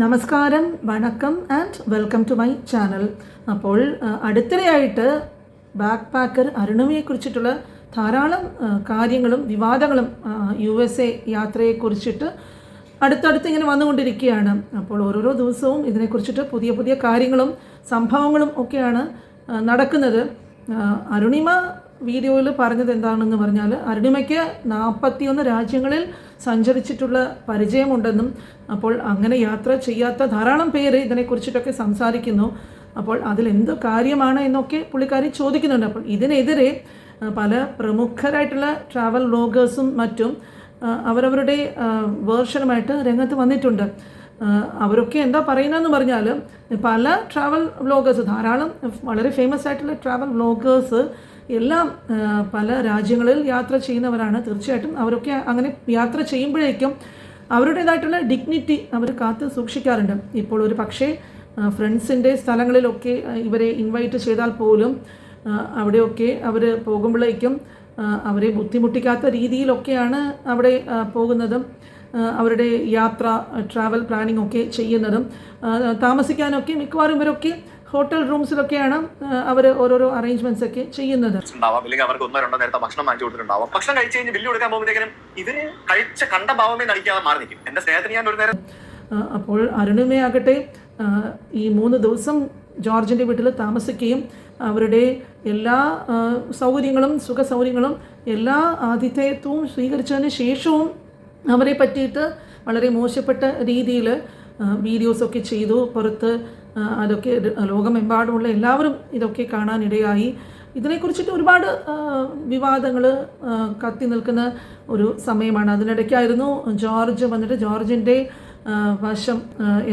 നമസ്കാരം, വണക്കം and welcome to my channel. അപ്പോൾ അടുത്തിടെയായിട്ട് ബാക്ക് പാക്കർ അരുണിമയെക്കുറിച്ചിട്ടുള്ള ധാരാളം കാര്യങ്ങളും വിവാദങ്ങളും USA യാത്രയെക്കുറിച്ചിട്ട് അടുത്തടുത്ത് ഇങ്ങനെ വന്നുകൊണ്ടിരിക്കുകയാണ്. അപ്പോൾ ഓരോരോ ദിവസവും ഇതിനെക്കുറിച്ചിട്ട് പുതിയ പുതിയ കാര്യങ്ങളും സംഭവങ്ങളും ഒക്കെയാണ് നടക്കുന്നത്. അരുണിമ വീഡിയോയിൽ പറഞ്ഞത് എന്താണെന്ന് പറഞ്ഞാൽ, അരുണിമയ്ക്ക് 41 രാജ്യങ്ങളിൽ സഞ്ചരിച്ചിട്ടുള്ള പരിചയമുണ്ടെന്നും അപ്പോൾ അങ്ങനെ യാത്ര ചെയ്യാത്ത ധാരാളം പേര് ഇതിനെക്കുറിച്ചിട്ടൊക്കെ സംസാരിക്കുന്നു. അപ്പോൾ അതിലെന്ത് കാര്യമാണ് എന്നൊക്കെ പുള്ളിക്കാരി ചോദിക്കുന്നുണ്ട്. അപ്പോൾ ഇതിനെതിരെ പല പ്രമുഖരായിട്ടുള്ള ട്രാവൽ വ്ലോഗേഴ്സും മറ്റും അവരവരുടെ വേർഷനുമായിട്ട് രംഗത്ത് വന്നിട്ടുണ്ട്. അവരൊക്കെ എന്താ പറയുന്നതെന്ന് പറഞ്ഞാൽ, പല ട്രാവൽ വ്ലോഗേഴ്സ്, ധാരാളം വളരെ ഫേമസ് ആയിട്ടുള്ള ട്രാവൽ വ്ലോഗേഴ്സ് എല്ലാം പല രാജ്യങ്ങളിൽ യാത്ര ചെയ്യുന്നവരാണ്. തീർച്ചയായിട്ടും അവരൊക്കെ അങ്ങനെ യാത്ര ചെയ്യുമ്പോഴേക്കും അവരുടേതായിട്ടുള്ള ഡിഗ്നിറ്റി അവർ കാത്ത് സൂക്ഷിക്കാറുണ്ട്. ഇപ്പോൾ ഒരു പക്ഷേ ഫ്രണ്ട്സിൻ്റെ സ്ഥലങ്ങളിലൊക്കെ ഇവരെ ഇൻവൈറ്റ് ചെയ്താൽ പോലും അവിടെയൊക്കെ അവർ പോകുമ്പോഴേക്കും അവരെ ബുദ്ധിമുട്ടിക്കാത്ത രീതിയിലൊക്കെയാണ് അവിടെ പോകുന്നതും അവരുടെ യാത്ര ട്രാവൽ പ്ലാനിംഗ് ഒക്കെ ചെയ്യുന്നതും. താമസിക്കാനൊക്കെ മിക്കവാറും ഇവരൊക്കെ ഹോട്ടൽ റൂംസിലൊക്കെയാണ് അവർ ഓരോരോ അറേഞ്ച്മെന്റ്സ് ഒക്കെ ചെയ്യുന്നത്. അവർക്ക് ഒന്നോ രണ്ടോ നേരത്തെ ഭക്ഷണം വാങ്ങിച്ചു കൊടുത്തിട്ടുണ്ടാവും. ഭക്ഷണം കഴിച്ച് കഴിഞ്ഞ് ബില്ല് കൊടുക്കാൻ പോകുമ്പോഴത്തേക്കും ഇവര് കഴിച്ച കണ്ട ഭാവമേ നടിക്കാതെ മാറി നിൽക്കും. എന്റെ സ്നേഹത്തിന് ഞാൻ ഒരു നേരം. അപ്പോൾ അരുണിമയാകട്ടെ ഈ 3 ദിവസം ജോർജിൻ്റെ വീട്ടിൽ താമസിക്കുകയും അവരുടെ എല്ലാ സൗകര്യങ്ങളും സുഖ സൗകര്യങ്ങളും എല്ലാ ആതിഥേയത്വവും സ്വീകരിച്ചതിന് ശേഷവും അവരെ പറ്റിയിട്ട് വളരെ മോശപ്പെട്ട രീതിയിൽ വീഡിയോസൊക്കെ ചെയ്തു. പുറത്ത് അതൊക്കെ ലോകമെമ്പാടുമുള്ള എല്ലാവരും ഇതൊക്കെ കാണാനിടയായി. ഇതിനെക്കുറിച്ചിട്ട് ഒരുപാട് വിവാദങ്ങൾ കത്തി നിൽക്കുന്ന ഒരു സമയമാണ്. അതിനിടയ്ക്കായിരുന്നു ജോർജ് വന്നിട്ട് ജോർജിൻ്റെ വശം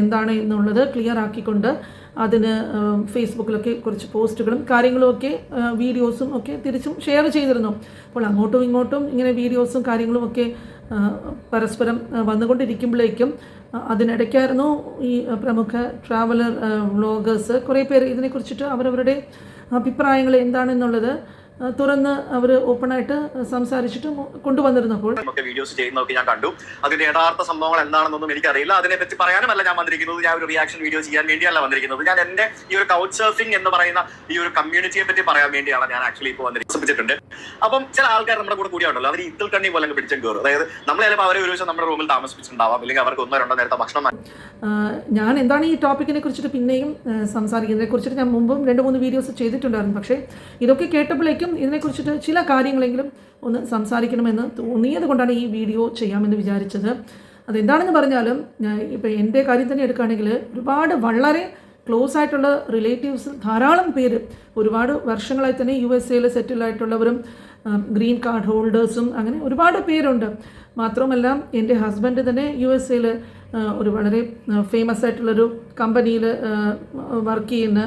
എന്താണ് എന്നുള്ളത് ക്ലിയർ ആക്കിക്കൊണ്ട് അതിന് ഫേസ്ബുക്കിലൊക്കെ കുറച്ച് പോസ്റ്റുകളും കാര്യങ്ങളുമൊക്കെ വീഡിയോസും ഒക്കെ തിരിച്ചും ഷെയർ ചെയ്തിരുന്നു. അപ്പോൾ അങ്ങോട്ടും ഇങ്ങോട്ടും ഇങ്ങനെ വീഡിയോസും കാര്യങ്ങളുമൊക്കെ പരസ്പരം വന്നുകൊണ്ടിരിക്കുമ്പോഴേക്കും അതിനിടയ്ക്കായിരുന്നു ഈ പ്രമുഖ ട്രാവലർ വ്ലോഗേഴ്സ് കുറേ പേര് ഇതിനെക്കുറിച്ചിട്ട് അവരവരുടെ അഭിപ്രായങ്ങൾ എന്താണെന്നുള്ളത് തുറന്ന് അവർ ഓപ്പണായിട്ട് സംസാരിച്ചിട്ട് കൊണ്ടുവന്നിരുന്നപ്പോൾ വീഡിയോസ് ചെയ്യുന്നതൊക്കെ ഞാൻ കണ്ടു. അതിന്റെ യഥാർത്ഥ സംഭവങ്ങൾ എന്താണെന്നൊന്നും എനിക്കറിയില്ല. അതിനെപ്പറ്റി പറയാനുമല്ല ഞാൻ വന്നിരിക്കുന്നത്. ഞാൻ ഒരു റിയാക്ഷൻ വീഡിയോ ചെയ്യാൻ വേണ്ടിയല്ല വന്നിരിക്കുന്നത്. ഞാൻ എന്റെ ഈ ഒരു കൗച്ച് സർഫിംഗ് എന്ന് പറയുന്ന ഈ ഒരു കമ്മ്യൂണിറ്റിയെ പറ്റി പറയാൻ വേണ്ടിയാണ് ഞാൻ ആക്ച്വലി ഇപ്പോൾ വന്നിരിക്കുന്നത്. അപ്പം ചില ആൾക്കാർ നമ്മുടെ കൂടെ കൂടിയുണ്ടല്ലോ, അവർ ഇത്തിൽ കണ്ണി പോലെ പിടിച്ചും കയറും. അതായത് നമ്മൾ ചിലപ്പോൾ അവരെ ഒരു ദിവസം നമ്മുടെ റൂമിൽ താമസിപ്പിച്ചിട്ടുണ്ടാവാം, അല്ലെങ്കിൽ അവർക്ക് ഒന്നോ രണ്ടോ നേരത്തെ ഭക്ഷണം. ഞാൻ എന്താണ് ഈ ടോപ്പിക്കിനെ കുറിച്ചിട്ട് പിന്നെയും സംസാരിക്കുന്നതിനെ കുറിച്ചിട്ട് ഞാൻ മുമ്പും 2-3 വീഡിയോസ് ചെയ്തിട്ടുണ്ടായിരുന്നു. പക്ഷേ ഇതൊക്കെ കേട്ടപ്പോഴേക്കും ഇതിനെക്കുറിച്ചിട്ട് ചില കാര്യങ്ങളെങ്കിലും ഒന്ന് സംസാരിക്കണമെന്ന് തോന്നിയത് കൊണ്ടാണ് ഈ വീഡിയോ ചെയ്യാമെന്ന് വിചാരിച്ചത്. അതെന്താണെന്ന് പറഞ്ഞാലും ഇപ്പോൾ എൻ്റെ കാര്യം തന്നെ എടുക്കുകയാണെങ്കിൽ ഒരുപാട് വളരെ ക്ലോസ് ആയിട്ടുള്ള റിലേറ്റീവ്സ് ധാരാളം പേര് ഒരുപാട് വർഷങ്ങളായി തന്നെ USA സെറ്റിലായിട്ടുള്ളവരും ഗ്രീൻ കാർഡ് ഹോൾഡേഴ്സും അങ്ങനെ ഒരുപാട് പേരുണ്ട്. മാത്രമല്ല എൻ്റെ ഹസ്ബൻഡ് തന്നെ USA ഒരു വളരെ ഫേമസ് ആയിട്ടുള്ളൊരു കമ്പനിയിൽ വർക്ക് ചെയ്യുന്ന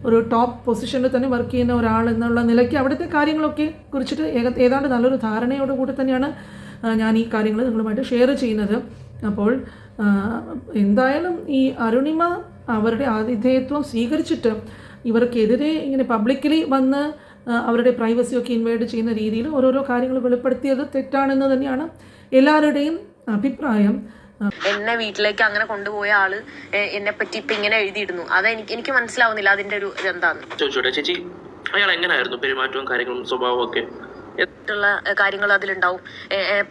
ഒരു ടോപ്പ് പൊസിഷനിൽ തന്നെ വർക്ക് ചെയ്യുന്ന ഒരാൾ എന്നുള്ള നിലയ്ക്ക് അവിടുത്തെ കാര്യങ്ങളൊക്കെ കുറിച്ചിട്ട് ഏതാണ്ട് നല്ലൊരു ധാരണയോടുകൂടി തന്നെയാണ് ഞാൻ ഈ കാര്യങ്ങൾ നിങ്ങളുമായിട്ട് ഷെയർ ചെയ്യുന്നത്. അപ്പോൾ എന്തായാലും ഈ അരുണിമ അവരുടെ ആതിഥേയത്വം സ്വീകരിച്ചിട്ട് ഇവർക്കെതിരെ ഇങ്ങനെ പബ്ലിക്കലി വന്ന് അവരുടെ പ്രൈവസിയൊക്കെ ഇൻവേഡ് ചെയ്യുന്ന രീതിയിൽ ഓരോരോ കാര്യങ്ങൾ വെളിപ്പെടുത്തിയത് തെറ്റാണെന്ന് തന്നെയാണ് എല്ലാവരുടെയും അഭിപ്രായം. എന്നെ വീട്ടിലേക്ക് അങ്ങനെ കൊണ്ടുപോയ ആള് എന്നെ പറ്റി ഇപ്പൊ ഇങ്ങനെ എഴുതിയിടുന്നു. അത് എനിക്ക് മനസ്സിലാവുന്നില്ല അതിന്റെ ഒരു ഇതെന്താന്ന്. ചോദിച്ചോട്ടെ ചേച്ചി, അയാൾ എങ്ങനെയായിരുന്നു പെരുമാറ്റവും കാര്യങ്ങളും സ്വഭാവവും ഒക്കെ? ുള്ള കാര്യങ്ങൾ അതിലുണ്ടാവും.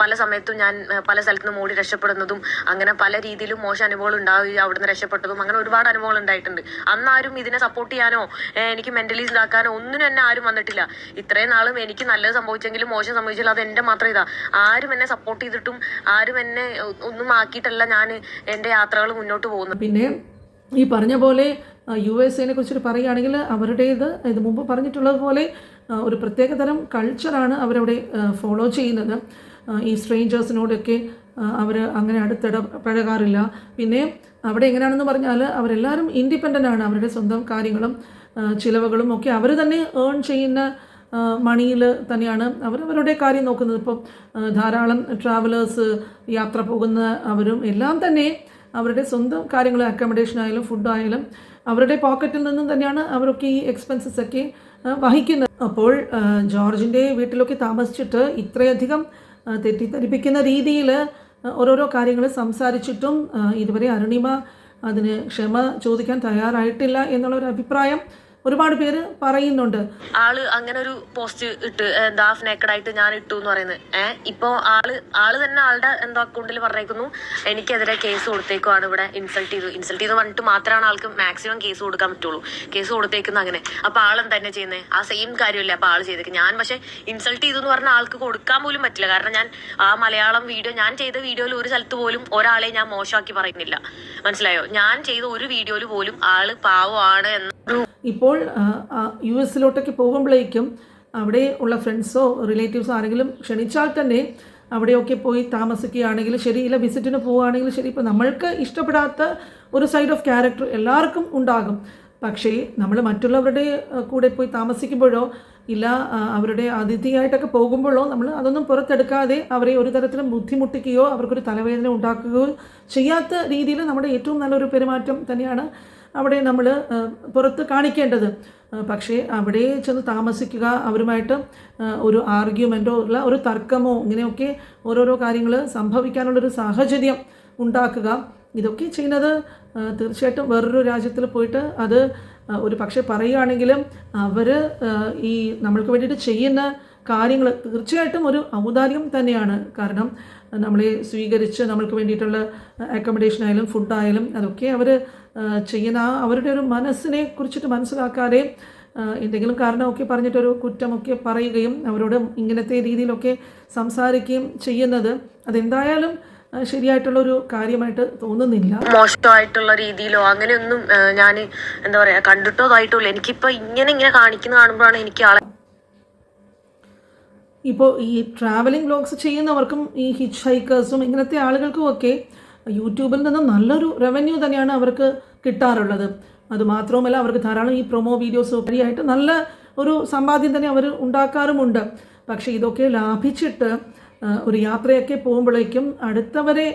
പല സമയത്തും ഞാൻ പല സ്ഥലത്തുനിന്ന് ഓടി രക്ഷപ്പെടുന്നതും അങ്ങനെ പല രീതിയിലും മോശം അനുഭവങ്ങൾ ഉണ്ടാവുക, അവിടുന്ന് രക്ഷപ്പെട്ടതും അങ്ങനെ ഒരുപാട് അനുഭവങ്ങൾ ഉണ്ടായിട്ടുണ്ട്. അന്നാരും ഇതിനെ സപ്പോർട്ട് ചെയ്യാനോ എനിക്ക് മെന്റലി ഇതാക്കാനോ ഒന്നിനും എന്നെ ആരും വന്നിട്ടില്ല. ഇത്രയും നാളും എനിക്ക് നല്ലത് സംഭവിച്ചെങ്കിലും മോശം സംഭവിച്ചാലും അത് എൻ്റെ മാത്രം ഇതാ. ആരും എന്നെ സപ്പോർട്ട് ചെയ്തിട്ടും ആരും എന്നെ ഒന്നും ആക്കിയിട്ടല്ല ഞാൻ എൻ്റെ യാത്രകൾ മുന്നോട്ട് പോകുന്നത്. പിന്നെ ഈ പറഞ്ഞ പോലെ USA കുറിച്ചിട്ട് പറയുകയാണെങ്കിൽ അവരുടേത് ഇത് മുമ്പ് പറഞ്ഞിട്ടുള്ളതുപോലെ ഒരു പ്രത്യേകതരം കൾച്ചറാണ് അവരവിടെ ഫോളോ ചെയ്യുന്നത്. ഈ സ്ട്രേഞ്ചേഴ്സിനോടൊക്കെ അവർ അങ്ങനെ അടുത്തിടപഴകാറില്ല. പിന്നെ അവിടെ എങ്ങനെയാണെന്ന് പറഞ്ഞാൽ അവരെല്ലാവരും ഇൻഡിപെൻഡൻ്റ് ആണ്. അവരുടെ സ്വന്തം കാര്യങ്ങളും ചിലവുകളും ഒക്കെ അവർ തന്നെ ഏൺ ചെയ്യുന്ന മണിയിൽ തന്നെയാണ് അവരവരുടെ കാര്യം നോക്കുന്നത്. ഇപ്പം ധാരാളം ട്രാവലേഴ്സ് യാത്ര പോകുന്ന അവരും എല്ലാം തന്നെ അവരുടെ സ്വന്തം കാര്യങ്ങൾ, അക്കോമഡേഷൻ ആയാലും ഫുഡായാലും അവരുടെ പോക്കറ്റിൽ നിന്നും തന്നെയാണ് അവരൊക്കെ ഈ എക്സ്പെൻസസ് ഒക്കെ വഹിക്കുന്നത്. അപ്പോൾ ജോർജിൻ്റെ വീട്ടിലൊക്കെ താമസിച്ചിട്ട് ഇത്രയധികം തെറ്റിദ്ധരിപ്പിക്കുന്ന രീതിയിൽ ഓരോരോ കാര്യങ്ങൾ സംസാരിച്ചിട്ടും ഇതുവരെ അരുണിമ അതിന് ക്ഷമ ചോദിക്കാൻ തയ്യാറായിട്ടില്ല എന്നുള്ളൊരു അഭിപ്രായം ഒരുപാട് പേര് പറയുന്നുണ്ട്. ആള് അങ്ങനെ ഒരു പോസ്റ്റ് ഇട്ട് എന്താ ഹാഫ് നേക്കഡ് ആയിട്ട് ഞാൻ ഇട്ടു എന്ന് പറയുന്നത്. ഇപ്പൊ ആള് തന്നെ ആളുടെ എന്തോ അക്കൗണ്ടിൽ പറഞ്ഞേക്കുന്നു എനിക്കെതിരെ കേസ് കൊടുത്തേക്കുവാണ്, ഇവിടെ ഇൻസൾട്ട് ചെയ്ത് പറഞ്ഞിട്ട് മാത്രമാണ് ആൾക്ക് മാക്സിമം കേസ് കൊടുക്കാൻ പറ്റുള്ളൂ. കേസ് കൊടുത്തേക്കുന്ന അങ്ങനെ. അപ്പൊ ആളെന്താ തന്നെ ചെയ്യുന്നത്? ആ സെയിം കാര്യമല്ലേ അപ്പൊ ആള് ചെയ്തേക്ക്. ഞാൻ പക്ഷെ ഇൻസൾട്ട് ചെയ്തു എന്ന് പറഞ്ഞാൽ ആൾക്ക് കൊടുക്കാൻ പോലും പറ്റില്ല. കാരണം ഞാൻ ആ മലയാളം വീഡിയോ ഞാൻ ചെയ്ത വീഡിയോയിൽ ഒരു സ്ഥലത്ത് പോലും ഒരാളെ ഞാൻ മോശമാക്കി പറയുന്നില്ല. മനസ്സിലായോ? ഞാൻ ചെയ്ത ഒരു വീഡിയോയിൽ പോലും ആള് പാവമാണ് എന്നൊരു ഇപ്പോൾ US പോകുമ്പോഴേക്കും അവിടെ ഉള്ള ഫ്രണ്ട്സോ റിലേറ്റീവ്സോ ആരെങ്കിലും ക്ഷണിച്ചാൽ തന്നെ അവിടെയൊക്കെ പോയി താമസിക്കുകയാണെങ്കിൽ ശരി, ഇല്ല വിസിറ്റിന് പോവുകയാണെങ്കിൽ ശരി, ഇപ്പോൾ നമ്മൾക്ക് ഇഷ്ടപ്പെടാത്ത ഒരു സൈഡ് ഓഫ് ക്യാരക്ടർ എല്ലാവർക്കും ഉണ്ടാകും. പക്ഷേ നമ്മൾ മറ്റുള്ളവരുടെ കൂടെ പോയി താമസിക്കുമ്പോഴോ ഇല്ല അവരുടെ അതിഥിയായിട്ടൊക്കെ പോകുമ്പോഴോ നമ്മൾ അതൊന്നും പുറത്തെടുക്കാതെ അവരെ ഒരു തരത്തിലും ബുദ്ധിമുട്ടിക്കുകയോ അവർക്കൊരു തലവേദന ഉണ്ടാക്കുകയോ ചെയ്യാത്ത രീതിയിൽ നമ്മുടെ ഏറ്റവും നല്ലൊരു പെരുമാറ്റം തന്നെയാണ് അവിടെ നമ്മൾ പുറത്ത് കാണിക്കേണ്ടത്. പക്ഷേ അവിടെ ചെന്ന് താമസിക്കുക, അവരുമായിട്ട് ഒരു ആർഗ്യുമെൻറ്റോ ഉള്ള ഒരു തർക്കമോ ഇങ്ങനെയൊക്കെ ഓരോരോ കാര്യങ്ങൾ സംഭവിക്കാനുള്ളൊരു സാഹചര്യം ഉണ്ടാക്കുക, ഇതൊക്കെ ചെയ്യുന്നത് തീർച്ചയായിട്ടും വേറൊരു രാജ്യത്തിൽ പോയിട്ട് അത് ഒരു പക്ഷേ പറയുകയാണെങ്കിലും അവർ ഈ നമ്മൾക്ക് വേണ്ടിയിട്ട് ചെയ്യുന്ന കാര്യങ്ങൾ തീർച്ചയായിട്ടും ഒരു ഔദാര്യം തന്നെയാണ്. കാരണം നമ്മളെ സ്വീകരിച്ച് നമ്മൾക്ക് വേണ്ടിയിട്ടുള്ള അക്കോമഡേഷൻ ആയാലും ഫുഡായാലും അതൊക്കെ അവർ ചെയ്യുന്ന അവരുടെ ഒരു മനസ്സിനെ കുറിച്ചിട്ട് മനസ്സിലാക്കാതെ എന്തെങ്കിലും കാരണമൊക്കെ പറഞ്ഞിട്ടൊരു കുറ്റമൊക്കെ പറയുകയും അവരോട് ഇങ്ങനത്തെ രീതിയിലൊക്കെ സംസാരിക്കുകയും ചെയ്യുന്നത് അതെന്തായാലും ശരിയായിട്ടുള്ളൊരു കാര്യമായിട്ട് തോന്നുന്നില്ല. മോശമായിട്ടുള്ള രീതിയിലോ അങ്ങനെയൊന്നും ഞാൻ എന്താ പറയാ കണ്ടിട്ടോ ആയിട്ടില്ല. എനിക്കിപ്പോ ഇങ്ങനെ കാണിക്കുന്ന കാണുമ്പോഴാണ് എനിക്ക് ആളെ ഇപ്പോൾ ഈ ട്രാവലിംഗ് വ്ലോഗ്സ് ചെയ്യുന്നവർക്കും ഈ ഹിച്ച് ഹൈക്കേഴ്സും ഇങ്ങനത്തെ ആളുകൾക്കും ഒക്കെ യൂട്യൂബിൽ നിന്ന് നല്ലൊരു റവന്യൂ തന്നെയാണ് അവർക്ക് കിട്ടാറുള്ളത്. അതുമാത്രവുമല്ല അവർക്ക് ധാരാളം ഈ പ്രൊമോ വീഡിയോസ് വഴിയായിട്ട് നല്ല ഒരു സമ്പാദ്യം തന്നെ അവർ ഉണ്ടാക്കാറുമുണ്ട്. പക്ഷേ ഇതൊക്കെ ലാഭിച്ചിട്ട് ഒരു യാത്രയൊക്കെ പോകുമ്പോഴേക്കും അടുത്തവരെ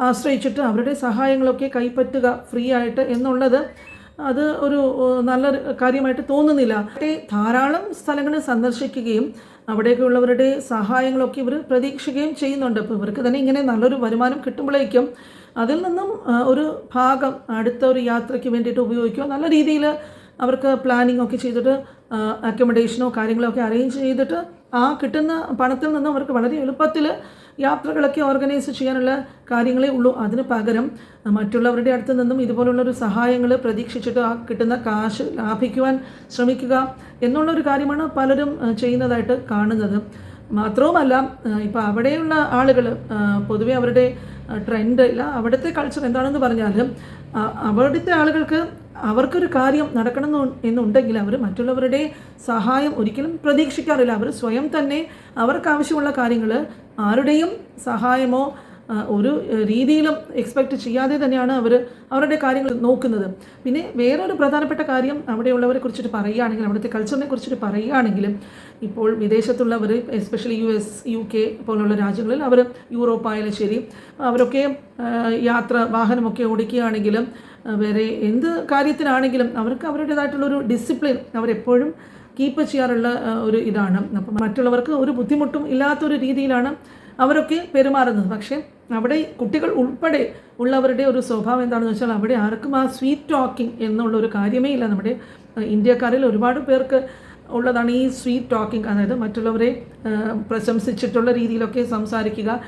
ആശ്രയിച്ചിട്ട് അവരുടെ സഹായങ്ങളൊക്കെ കൈപ്പറ്റുക ഫ്രീ ആയിട്ട് എന്നുള്ളത് അത് ഒരു നല്ല കാര്യമായിട്ട് തോന്നുന്നില്ല. ധാരാളം സ്ഥലങ്ങൾ സന്ദർശിക്കുകയും അവിടേക്കുള്ളവരുടെ സഹായങ്ങളൊക്കെ ഇവർ പ്രതീക്ഷിക്കുകയും ചെയ്യുന്നുണ്ട്. അപ്പോൾ ഇവർക്ക് തന്നെ ഇങ്ങനെ നല്ലൊരു വരുമാനം കിട്ടുമ്പോഴേക്കും അതിൽ നിന്നും ഒരു ഭാഗം അടുത്ത ഒരു യാത്രയ്ക്ക് വേണ്ടിയിട്ട് ഉപയോഗിക്കുക, നല്ല രീതിയിൽ അവർക്ക് പ്ലാനിങ് ഒക്കെ ചെയ്തിട്ട് അക്കോമഡേഷനോ കാര്യങ്ങളോ ഒക്കെ അറേഞ്ച് ചെയ്തിട്ട് ആ കിട്ടുന്ന പണത്തിൽ നിന്നും അവർക്ക് വളരെ എളുപ്പത്തിൽ യാത്രകളൊക്കെ ഓർഗനൈസ് ചെയ്യാനുള്ള കാര്യങ്ങളേ ഉള്ളൂ. അതിന് പകരം മറ്റുള്ളവരുടെ അടുത്ത് നിന്നും ഇതുപോലുള്ളൊരു സഹായങ്ങൾ പ്രതീക്ഷിച്ചിട്ട് ആ കിട്ടുന്ന കാശ് ലാഭിക്കുവാൻ ശ്രമിക്കുക എന്നുള്ളൊരു കാര്യമാണ് പലരും ചെയ്യുന്നതായിട്ട് കാണുന്നത്. മാത്രവുമല്ല ഇപ്പോൾ അവിടെയുള്ള ആളുകൾ പൊതുവെ അവരുടെ ട്രെൻഡ് ഇല്ല, അവിടുത്തെ കൾച്ചർ എന്താണെന്ന് പറഞ്ഞാൽ അവിടുത്തെ ആളുകൾക്ക് അവർക്കൊരു കാര്യം നടക്കണം എന്നുണ്ടെങ്കിൽ അവർ മറ്റുള്ളവരുടെ സഹായം ഒരിക്കലും പ്രതീക്ഷിക്കാറില്ല. അവർ സ്വയം തന്നെ അവർക്ക് ആവശ്യമുള്ള കാര്യങ്ങൾ ആരുടെയും സഹായമോ ഒരു രീതിയിലും എക്സ്പെക്റ്റ് ചെയ്യാതെ തന്നെയാണ് അവർ അവരുടെ കാര്യങ്ങൾ നോക്കുന്നത്. പിന്നെ വേറൊരു പ്രധാനപ്പെട്ട കാര്യം അവിടെയുള്ളവരെ കുറിച്ചിട്ട് പറയുകയാണെങ്കിൽ അവിടുത്തെ കൾച്ചറിനെ കുറിച്ചിട്ട് പറയുകയാണെങ്കിലും ഇപ്പോൾ വിദേശത്തുള്ളവർ എസ്പെഷ്യലി US UK പോലുള്ള രാജ്യങ്ങളിൽ അവർ യൂറോപ്പായാലും ശരി അവരൊക്കെ വാഹനമൊക്കെ ഓടിക്കുകയാണെങ്കിലും വേറെ എന്ത് കാര്യത്തിനാണെങ്കിലും അവർക്ക് അവരുടേതായിട്ടുള്ളൊരു ഡിസിപ്ലിൻ അവരെപ്പോഴും കീപ്പ് ചെയ്യാറുള്ള ഒരു ഇതാണ്. അപ്പം മറ്റുള്ളവർക്ക് ഒരു ബുദ്ധിമുട്ടും ഇല്ലാത്തൊരു രീതിയിലാണ് അവരൊക്കെ പെരുമാറുന്നത്. പക്ഷേ അവിടെ കുട്ടികൾ ഉൾപ്പെടെ ഉള്ളവരുടെ ഒരു സ്വഭാവം എന്താണെന്ന് വെച്ചാൽ അവിടെ ആർക്കും ആ സ്വീറ്റ് ടോക്കിംഗ് എന്നുള്ളൊരു കാര്യമേ ഇല്ല. നമ്മുടെ ഇന്ത്യക്കാരിൽ ഒരുപാട് പേർക്ക് ഉള്ളതാണ് ഈ സ്വീറ്റ് ടോക്കിംഗ്, അതായത് മറ്റുള്ളവരെ പ്രശംസിച്ചിട്ടുള്ള രീതിയിലൊക്കെ സംസാരിക്കുക,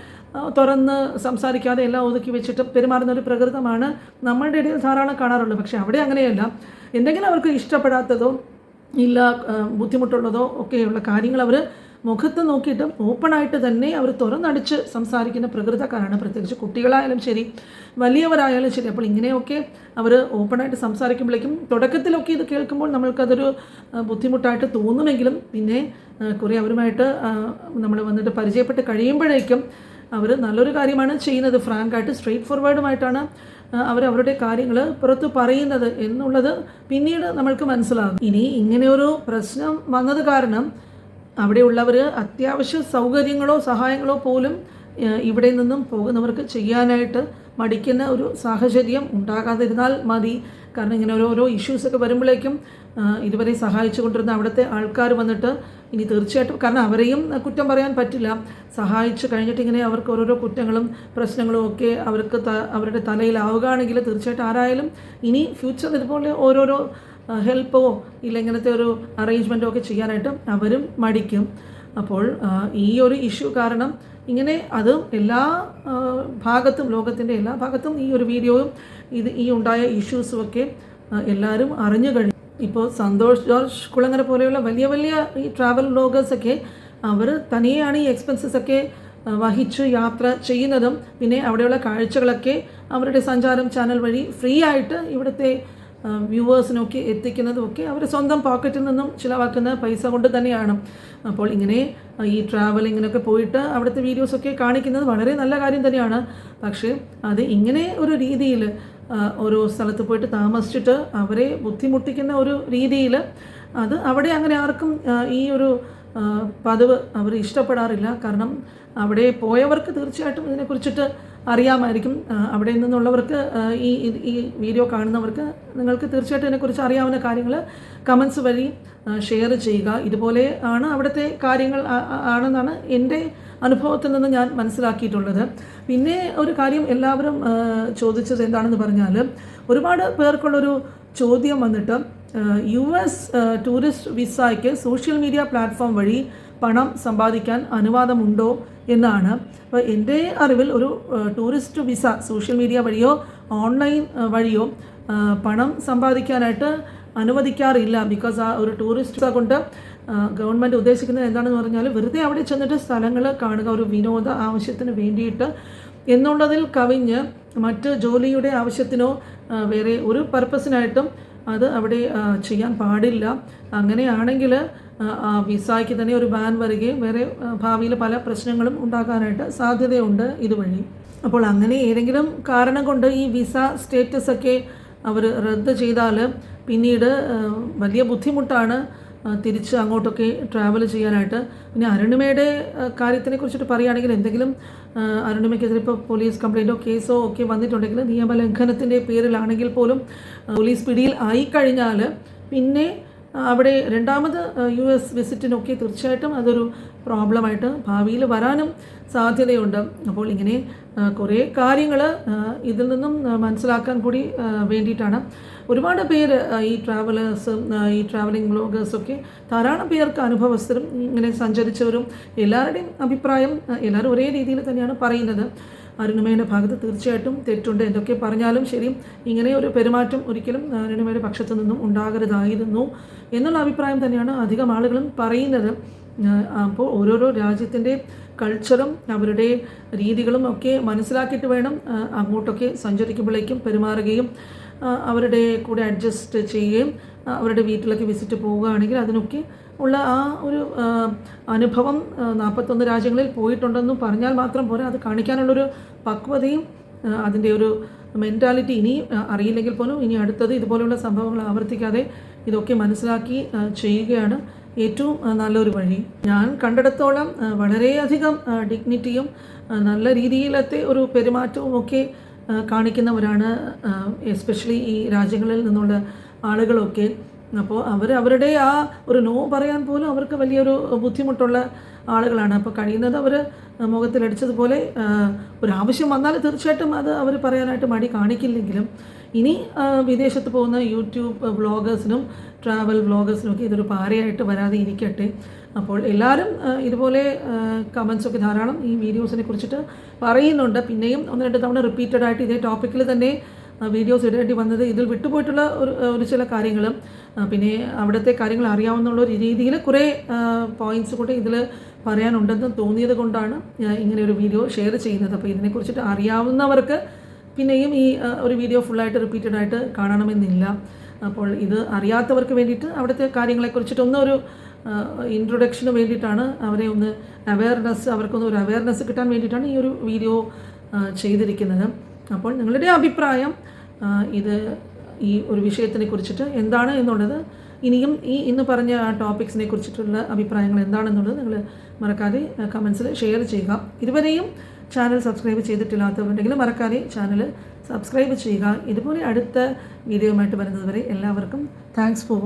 തുറന്ന് സംസാരിക്കാതെ എല്ലാം ഒതുക്കി വെച്ചിട്ട് പെരുമാറുന്ന ഒരു പ്രകൃതമാണ് നമ്മളുടെ ഇടയിൽ ധാരാളം കാണാറുള്ളത്. പക്ഷേ അവിടെ അങ്ങനെയല്ല. എന്തെങ്കിലും അവർക്ക് ഇഷ്ടപ്പെടാത്തതോ ഇല്ല ബുദ്ധിമുട്ടുള്ളതോ ഒക്കെയുള്ള കാര്യങ്ങൾ അവർ മുഖത്ത് നോക്കിയിട്ട് ഓപ്പണായിട്ട് തന്നെ അവർ തുറന്നടിച്ച് സംസാരിക്കുന്ന പ്രകൃതക്കാരാണ്. പ്രത്യേകിച്ച് കുട്ടികളായാലും ശരി വലിയവരായാലും ശരി. അപ്പോൾ ഇങ്ങനെയൊക്കെ അവർ ഓപ്പണായിട്ട് സംസാരിക്കുമ്പോഴേക്കും തുടക്കത്തിലൊക്കെ ഇത് കേൾക്കുമ്പോൾ നമ്മൾക്കതൊരു ബുദ്ധിമുട്ടായിട്ട് തോന്നുമെങ്കിലും പിന്നെ കുറേ അവരുമായിട്ട് നമ്മൾ വന്നിട്ട് പരിചയപ്പെട്ട് കഴിയുമ്പോഴേക്കും അവർ നല്ലൊരു കാര്യമാണ് ചെയ്യുന്നത്. ഫ്രാങ്കായിട്ട് സ്ട്രെയിറ്റ് ഫോർവേഡുമായിട്ടാണ് അവരുടെ കാര്യങ്ങൾ പുറത്ത് പറയുന്നത് എന്നുള്ളത് പിന്നീട് നമ്മൾക്ക് മനസ്സിലാകും. ഇനി ഇങ്ങനെയൊരു പ്രശ്നം വന്നത് കാരണം അവിടെയുള്ളവർ അത്യാവശ്യ സൗകര്യങ്ങളോ സഹായങ്ങളോ പോലും ഇവിടെ നിന്നും പോകുന്നവർക്ക് ചെയ്യാനായിട്ട് മടിക്കുന്ന ഒരു സാഹചര്യം ഉണ്ടാകാതിരുന്നാൽ മതി. കാരണം ഇങ്ങനെ ഓരോരോ ഇഷ്യൂസൊക്കെ വരുമ്പോഴേക്കും ഇതുവരെ സഹായിച്ചു കൊണ്ടിരുന്ന അവിടുത്തെ ആൾക്കാർ വന്നിട്ട് ഇനി തീർച്ചയായിട്ടും, കാരണം അവരെയും കുറ്റം പറയാൻ പറ്റില്ല, സഹായിച്ചു കഴിഞ്ഞിട്ട് ഇങ്ങനെ അവർക്ക് ഓരോരോ കുറ്റങ്ങളും പ്രശ്നങ്ങളും ഒക്കെ അവരുടെ തലയിലാവുകയാണെങ്കിൽ തീർച്ചയായിട്ടും ആരായാലും ഇനി ഫ്യൂച്ചറിൽ ഇതുപോലെ ഓരോരോ ഹെൽപ്പോ ഇല്ല ഇങ്ങനത്തെ ഒരു അറേഞ്ച്മെൻറ്റോ ഒക്കെ ചെയ്യാനായിട്ട് അവരും മടിക്കും. അപ്പോൾ ഈ ഒരു ഇഷ്യൂ കാരണം ഇങ്ങനെ അത് എല്ലാ ഭാഗത്തും, ലോകത്തിൻ്റെ എല്ലാ ഭാഗത്തും ഈ ഒരു വീഡിയോയും ഈ ഉണ്ടായ ഇഷ്യൂസും ഒക്കെ എല്ലാവരും അറിഞ്ഞു കഴിഞ്ഞു. ഇപ്പോൾ സന്തോഷ് ജോർജ് കുളങ്ങര പോലെയുള്ള വലിയ വലിയ ഈ ട്രാവൽ വ്ലോഗേഴ്സൊക്കെ അവർ തനിയെയാണ് ഈ എക്സ്പെൻസസ് ഒക്കെ വഹിച്ച് യാത്ര ചെയ്യുന്നതും പിന്നെ അവിടെയുള്ള കാഴ്ചകളൊക്കെ അവരുടെ സഞ്ചാരം ചാനൽ വഴി ഫ്രീ ആയിട്ട് ഇവിടുത്തെ വ്യൂവേഴ്സിനൊക്കെ എത്തിക്കുന്നതുമൊക്കെ അവർ സ്വന്തം പോക്കറ്റിൽ നിന്നും ചിലവാക്കുന്ന പൈസ കൊണ്ട് തന്നെയാണ്. അപ്പോൾ ഇങ്ങനെ ഈ ട്രാവലിങ്ങിനൊക്കെ പോയിട്ട് അവിടുത്തെ വീഡിയോസൊക്കെ കാണിക്കുന്നത് വളരെ നല്ല കാര്യം തന്നെയാണ്. പക്ഷേ അത് ഇങ്ങനെ ഒരു രീതിയിൽ ഓരോ സ്ഥലത്ത് പോയിട്ട് താമസിച്ചിട്ട് അവരെ ബുദ്ധിമുട്ടിക്കുന്ന ഒരു രീതിയിൽ അത് അവിടെ അങ്ങനെ ആർക്കും ഈ ഒരു പതിവ് അവർ ഇഷ്ടപ്പെടാറില്ല. കാരണം അവിടെ പോയവർക്ക് തീർച്ചയായിട്ടും ഇതിനെക്കുറിച്ചിട്ട് അറിയാമായിരിക്കും. അവിടെ നിന്നുള്ളവർക്ക് ഈ വീഡിയോ കാണുന്നവർക്ക് നിങ്ങൾക്ക് തീർച്ചയായിട്ടും ഇതിനെക്കുറിച്ച് അറിയാവുന്ന കാര്യങ്ങൾ കമൻസ് വഴി ഷെയർ ചെയ്യുക. ഇതുപോലെ ആണ് അവിടുത്തെ കാര്യങ്ങൾ ആണെന്നാണ് എൻ്റെ അനുഭവത്തിൽ നിന്ന് ഞാൻ മനസ്സിലാക്കിയിട്ടുള്ളത്. പിന്നെ ഒരു കാര്യം എല്ലാവരും ചോദിച്ചത് എന്താണെന്ന് പറഞ്ഞാൽ, ഒരുപാട് പേർക്കുള്ളൊരു ചോദ്യം വന്നിട്ട് US ടൂറിസ്റ്റ് വിസയ്ക്ക് സോഷ്യൽ മീഡിയ പ്ലാറ്റ്ഫോം വഴി പണം സമ്പാദിക്കാൻ അനുവാദമുണ്ടോ എന്നാണ്. അപ്പോൾ എൻ്റെ അറിവിൽ ഒരു ടൂറിസ്റ്റ് വിസ സോഷ്യൽ മീഡിയ വഴിയോ ഓൺലൈൻ വഴിയോ പണം സമ്പാദിക്കാനായിട്ട് അനുവദിക്കാറില്ല. ബിക്കോസ് ആ ഒരു ടൂറിസ്റ്റ് വിസ കൊണ്ട് ഗവൺമെൻറ് ഉദ്ദേശിക്കുന്നത് എന്താണെന്ന് പറഞ്ഞാൽ വെറുതെ അവിടെ ചെന്നിട്ട് സ്ഥലങ്ങൾ കാണുക, ഒരു വിനോദ ആവശ്യത്തിന് വേണ്ടിയിട്ട് എന്നുള്ളതിൽ കവിഞ്ഞ് മറ്റ് ജോലിയുടെ ആവശ്യത്തിനോ വേറെ ഒരു പർപ്പസിനായിട്ടും അത് അവിടെ ചെയ്യാൻ പാടില്ല. അങ്ങനെയാണെങ്കിൽ വിസയ്ക്ക് തന്നെ ഒരു ബാൻ വരികയും വേറെ ഭാവിയിൽ പല പ്രശ്നങ്ങളും ഉണ്ടാകാനായിട്ട് സാധ്യതയുണ്ട് ഇതുവഴി. അപ്പോൾ അങ്ങനെ ഏതെങ്കിലും കാരണം കൊണ്ട് ഈ വിസ സ്റ്റേറ്റസൊക്കെ അവർ റദ്ദ് ചെയ്താൽ പിന്നീട് വലിയ ബുദ്ധിമുട്ടാണ് തിരിച്ച് അങ്ങോട്ടൊക്കെ ട്രാവൽ ചെയ്യാനായിട്ട്. പിന്നെ അരുണിമയുടെ കാര്യത്തിനെ കുറിച്ചിട്ട് പറയുകയാണെങ്കിൽ എന്തെങ്കിലും അരുണിമയ്ക്കെതിരെ ഇപ്പോൾ പോലീസ് കംപ്ലയിൻറ്റോ കേസോ ഒക്കെ വന്നിട്ടുണ്ടെങ്കിൽ നിയമലംഘനത്തിൻ്റെ പേരിലാണെങ്കിൽ പോലും പോലീസ് പിടിയിൽ ആയിക്കഴിഞ്ഞാൽ പിന്നെ അവിടെ രണ്ടാമത് US വിസിറ്റിനൊക്കെ തീർച്ചയായിട്ടും അതൊരു പ്രോബ്ലമായിട്ട് ഭാവിയിൽ വരാനും സാധ്യതയുണ്ട്. അപ്പോൾ ഇങ്ങനെ കുറേ കാര്യങ്ങൾ ഇതിൽ നിന്നും മനസ്സിലാക്കാൻ കൂടി വേണ്ടിയിട്ടാണ് ഒരുപാട് പേര് ഈ ട്രാവലേഴ്സും ഈ ട്രാവലിംഗ് വ്ലോഗേഴ്സൊക്കെ ധാരാളം പേർക്ക് അനുഭവസ്ഥരും ഇങ്ങനെ സഞ്ചരിച്ചവരും എല്ലാവരുടെയും അഭിപ്രായം എല്ലാവരും ഒരേ രീതിയിൽ തന്നെയാണ് പറയുന്നത്. അരുണിമയുടെ ഭാഗത്ത് തീർച്ചയായിട്ടും തെറ്റുണ്ട്. എന്തൊക്കെ പറഞ്ഞാലും ശരി, ഇങ്ങനെ ഒരു പെരുമാറ്റം ഒരിക്കലും അരുണിമയുടെ പക്ഷത്തു നിന്നും ഉണ്ടാകരുതായിരുന്നു എന്നുള്ള അഭിപ്രായം തന്നെയാണ് അധികം ആളുകളും പറയുന്നത്. അപ്പോൾ ഓരോരോ രാജ്യത്തിൻ്റെ കൾച്ചറും അവരുടെ രീതികളും ഒക്കെ മനസ്സിലാക്കിയിട്ട് വേണം അങ്ങോട്ടൊക്കെ സഞ്ചരിക്കുമ്പോഴേക്കും പെരുമാറുകയും അവരുടെ കൂടെ അഡ്ജസ്റ്റ് ചെയ്യുകയും അവരുടെ വീട്ടിലൊക്കെ വിസിറ്റ് പോവുകയാണെങ്കിൽ അതിനൊക്കെ ഉള്ള ആ ഒരു അനുഭവം 41 രാജ്യങ്ങളിൽ പോയിട്ടുണ്ടെന്നും പറഞ്ഞാൽ മാത്രം പോരാ, അത് കാണിക്കാനുള്ളൊരു പക്വതയും അതിൻ്റെ ഒരു മെൻറ്റാലിറ്റി ഇനി അറിയില്ലെങ്കിൽ പോലും ഇനി അടുത്തത് ഇതുപോലെയുള്ള സംഭവങ്ങൾ ആവർത്തിക്കാതെ ഇതൊക്കെ മനസ്സിലാക്കി ചെയ്യുകയാണ് ഏറ്റവും നല്ലൊരു വഴി. ഞാൻ കണ്ടിടത്തോളം വളരെയധികം ഡിഗ്നിറ്റിയും നല്ല രീതിയിലത്തെ ഒരു പെരുമാറ്റവും ഒക്കെ കാണിക്കുന്നവരാണ് എസ്പെഷ്യലി ഈ രാജ്യങ്ങളിൽ നിന്നുള്ള ആളുകളൊക്കെ. അപ്പോൾ അവരുടെ ആ ഒരു നോ പറയാൻ പോലും അവർക്ക് വലിയൊരു ബുദ്ധിമുട്ടുള്ള ആളുകളാണ്. അപ്പോൾ കഴിയുന്നത് അവർ മുഖത്തിലടിച്ചതുപോലെ ഒരാവശ്യം വന്നാൽ തീർച്ചയായിട്ടും അത് അവർ പറയാനായിട്ട് മടി കാണിക്കില്ലെങ്കിലും ഇനി വിദേശത്ത് പോകുന്ന യൂട്യൂബ് വ്ളോഗേഴ്സിനും ട്രാവൽ വ്ളോഗേഴ്സിനും ഒക്കെ ഇതൊരു പാരയായിട്ട് വരാതെ ഇരിക്കട്ടെ. അപ്പോൾ എല്ലാവരും ഇതുപോലെ കമൻസൊക്കെ ധാരാളം ഈ വീഡിയോസിനെ കുറിച്ചിട്ട് പറയുന്നുണ്ട്. പിന്നെയും 1-2 തവണ റിപ്പീറ്റഡായിട്ട് ഇതേ ടോപ്പിക്കിൽ തന്നെ വീഡിയോസ് ഇടേണ്ടി വന്നത് ഇതിൽ വിട്ടുപോയിട്ടുള്ള ഒരു ചില കാര്യങ്ങളും പിന്നെ അവിടുത്തെ കാര്യങ്ങൾ അറിയാവുന്നുള്ള ഒരു രീതിയിൽ കുറേ പോയിൻറ്റ്സ് കൂടെ ഇതിൽ പറയാനുണ്ടെന്ന് തോന്നിയത് കൊണ്ടാണ് ഇങ്ങനെ ഒരു വീഡിയോ ഷെയർ ചെയ്യുന്നത്. അപ്പോൾ ഇതിനെക്കുറിച്ചിട്ട് അറിയാവുന്നവർക്ക് പിന്നെയും ഈ ഒരു വീഡിയോ ഫുള്ളായിട്ട് റിപ്പീറ്റഡായിട്ട് കാണണമെന്നില്ല. അപ്പോൾ ഇത് അറിയാത്തവർക്ക് വേണ്ടിയിട്ട് അവിടുത്തെ കാര്യങ്ങളെക്കുറിച്ചിട്ടൊന്നൊരു ഇൻട്രൊഡക്ഷന് വേണ്ടിയിട്ടാണ് അവരെ ഒന്ന് അവർക്കൊന്ന് ഒരു അവയർനെസ് കിട്ടാൻ വേണ്ടിയിട്ടാണ് ഈ ഒരു വീഡിയോ ചെയ്തിരിക്കുന്നത്. അപ്പോൾ നിങ്ങളുടെ അഭിപ്രായം ഇത് ഈ ഒരു വിഷയത്തിനെ കുറിച്ചിട്ട് എന്താണ് എന്നുള്ളത്, ഇനിയും ഇന്ന് പറഞ്ഞ ടോപ്പിക്സിനെ കുറിച്ചിട്ടുള്ള അഭിപ്രായങ്ങൾ എന്താണെന്നുള്ളത് നിങ്ങൾ മറക്കാതെ കമൻസിൽ ഷെയർ ചെയ്യുക. ഇതുവരെയും ചാനൽ സബ്സ്ക്രൈബ് ചെയ്തിട്ടില്ലാത്തവരുണ്ടെങ്കിൽ മറക്കാതെ ചാനൽ സബ്സ്ക്രൈബ് ചെയ്യുക. ഇതുപോലെ അടുത്ത വീഡിയോയുമായിട്ട് വരുന്നത് വരെ എല്ലാവർക്കും താങ്ക്സ് ഫോർ വാച്ചിങ്.